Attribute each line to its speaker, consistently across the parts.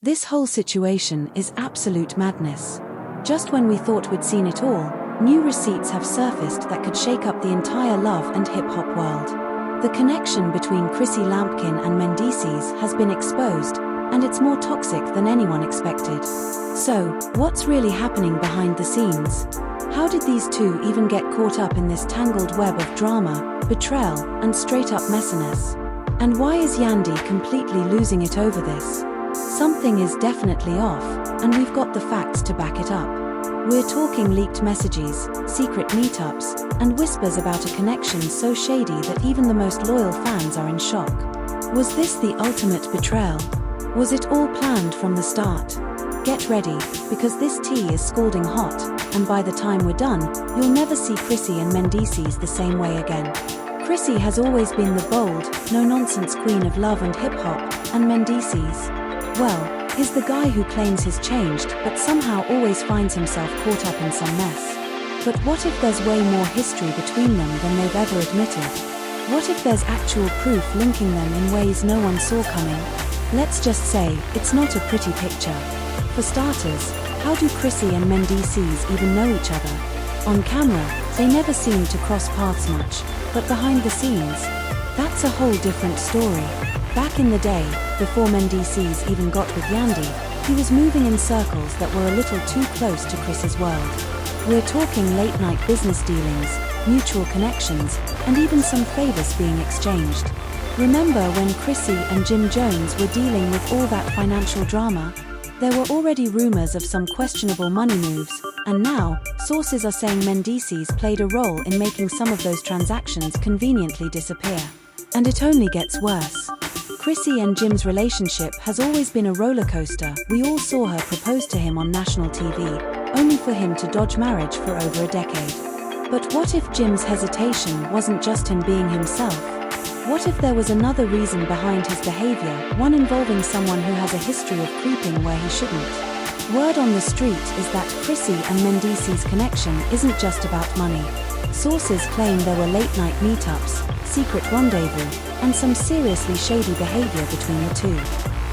Speaker 1: This whole situation is absolute madness. Just when we thought we'd seen it all, new receipts have surfaced that could shake up the entire love and hip-hop world. The connection between Chrissy Lampkin and Mendeecees has been exposed, and it's more toxic than anyone expected. So, what's really happening behind the scenes? How did these two even get caught up in this tangled web of drama, betrayal, and straight-up messiness? And why is Yandy completely losing it over this? Something is definitely off, and we've got the facts to back it up. We're talking leaked messages, secret meetups, and whispers about a connection so shady that even the most loyal fans are in shock. Was this the ultimate betrayal? Was it all planned from the start? Get ready, because this tea is scalding hot, and by the time we're done, you'll never see Chrissy and Mendeecees the same way again. Chrissy has always been the bold, no-nonsense queen of love and hip-hop, and Mendeecees, well, is the guy who claims he's changed but somehow always finds himself caught up in some mess. But what if there's way more history between them than they've ever admitted? What if there's actual proof linking them in ways no one saw coming? Let's just say, it's not a pretty picture. For starters, how do Chrissy and Mendeecees even know each other? On camera, they never seem to cross paths much, but behind the scenes, that's a whole different story. Back in the day, before Mendeecees even got with Yandy, he was moving in circles that were a little too close to Chris's world. We're talking late-night business dealings, mutual connections, and even some favors being exchanged. Remember when Chrissy and Jim Jones were dealing with all that financial drama? There were already rumors of some questionable money moves, and now, sources are saying Mendeecees played a role in making some of those transactions conveniently disappear. And it only gets worse. Chrissy and Jim's relationship has always been a roller coaster. We all saw her propose to him on national TV, only for him to dodge marriage for over a decade. But what if Jim's hesitation wasn't just him being himself? What if there was another reason behind his behavior, one involving someone who has a history of creeping where he shouldn't? Word on the street is that Chrissy and Mendeecees' connection isn't just about money. Sources claim there were late-night meetups, secret rendezvous, and some seriously shady behavior between the two.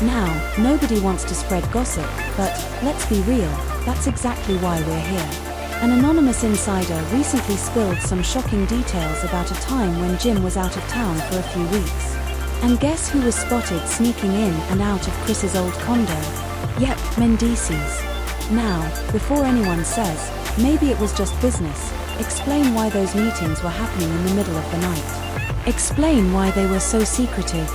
Speaker 1: Now, nobody wants to spread gossip, but, let's be real, that's exactly why we're here. An anonymous insider recently spilled some shocking details about a time when Jim was out of town for a few weeks. And guess who was spotted sneaking in and out of Chris's old condo? Yep, Mendeecees. Now, before anyone says, maybe it was just business, explain why those meetings were happening in the middle of the night. Explain why they were so secretive.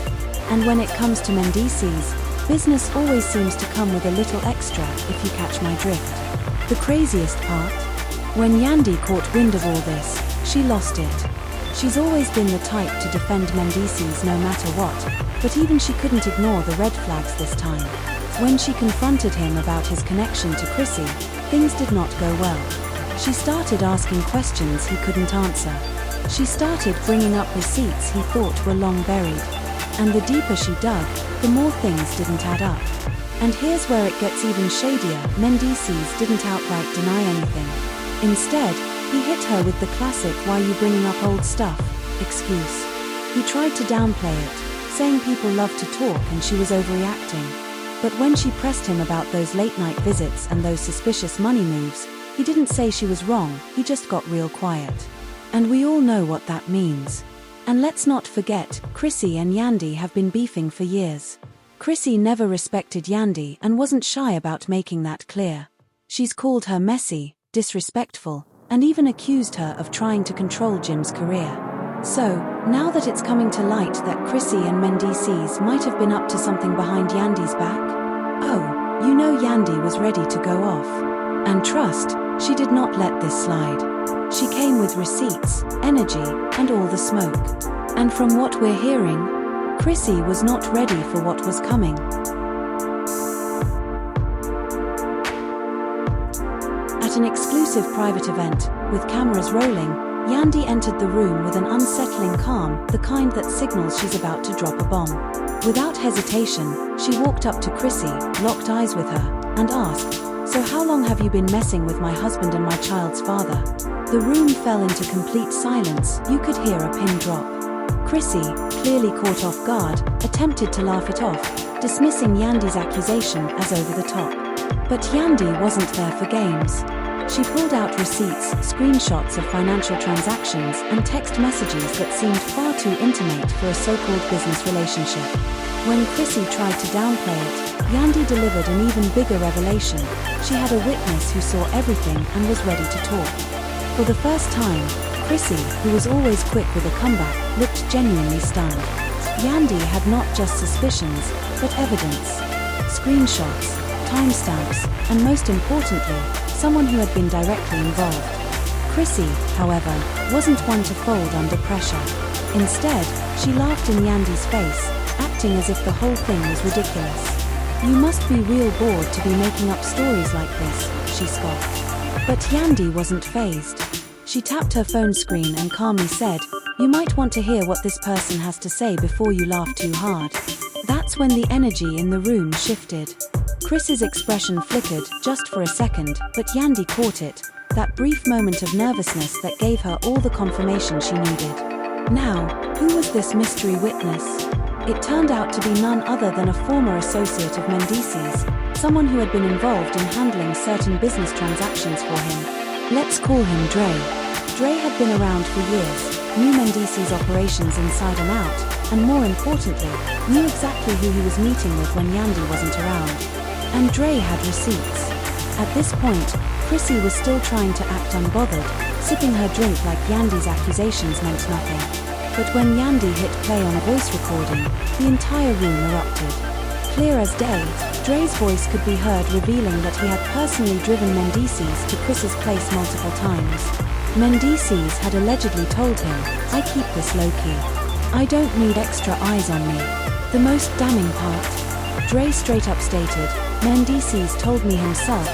Speaker 1: And when it comes to Mendeecees, business always seems to come with a little extra, if you catch my drift. The craziest part? When Yandy caught wind of all this, she lost it. She's always been the type to defend Mendeecees no matter what, but even she couldn't ignore the red flags this time. When she confronted him about his connection to Chrissy, things did not go well. She started asking questions he couldn't answer. She started bringing up receipts he thought were long buried. And the deeper she dug, the more things didn't add up. And here's where it gets even shadier. Mendeecees didn't outright deny anything. Instead, he hit her with the classic "why you bringing up old stuff" excuse. He tried to downplay it, saying people love to talk and she was overreacting. But when she pressed him about those late-night visits and those suspicious money moves, he didn't say she was wrong, he just got real quiet. And we all know what that means. And let's not forget, Chrissy and Yandy have been beefing for years. Chrissy never respected Yandy and wasn't shy about making that clear. She's called her messy, disrespectful, and even accused her of trying to control Jim's career. So, now that it's coming to light that Chrissy and Mendeecees might have been up to something behind Yandy's back, oh, you know Yandy was ready to go off. And trust, she did not let this slide. She came with receipts, energy, and all the smoke. And from what we're hearing, Chrissy was not ready for what was coming. At an exclusive private event, with cameras rolling, Yandy entered the room with an unsettling calm, the kind that signals she's about to drop a bomb. Without hesitation, she walked up to Chrissy, locked eyes with her, and asked, "So how long have you been messing with my husband and my child's father?" The room fell into complete silence. You could hear a pin drop. Chrissy, clearly caught off guard, attempted to laugh it off, dismissing Yandy's accusation as over the top. But Yandy wasn't there for games. She pulled out receipts, screenshots of financial transactions, and text messages that seemed far too intimate for a so-called business relationship. When Chrissy tried to downplay it, Yandy delivered an even bigger revelation. She had a witness who saw everything and was ready to talk. For the first time, Chrissy, who was always quick with a comeback, looked genuinely stunned. Yandy had not just suspicions, but evidence. Screenshots, timestamps, and most importantly, someone who had been directly involved. Chrissy, however, wasn't one to fold under pressure. Instead, she laughed in Yandy's face, acting as if the whole thing was ridiculous. "You must be real bored to be making up stories like this," she scoffed. But Yandy wasn't fazed. She tapped her phone screen and calmly said, "You might want to hear what this person has to say before you laugh too hard." That's when the energy in the room shifted. Chris's expression flickered just for a second, but Yandy caught it, that brief moment of nervousness that gave her all the confirmation she needed. Now, who was this mystery witness? It turned out to be none other than a former associate of Mendeecees, someone who had been involved in handling certain business transactions for him. Let's call him Dre. Dre had been around for years, knew Mendeecees' operations inside and out, and more importantly, knew exactly who he was meeting with when Yandy wasn't around. And Dre had receipts. At this point, Chrissy was still trying to act unbothered, sipping her drink like Yandy's accusations meant nothing. But when Yandy hit play on a voice recording, the entire room erupted. Clear as day, Dre's voice could be heard revealing that he had personally driven Mendeecees to Chris's place multiple times. Mendeecees had allegedly told him, "I keep this low-key. I don't need extra eyes on me." The most damning part, Dre straight up stated, "Mendeecees told me himself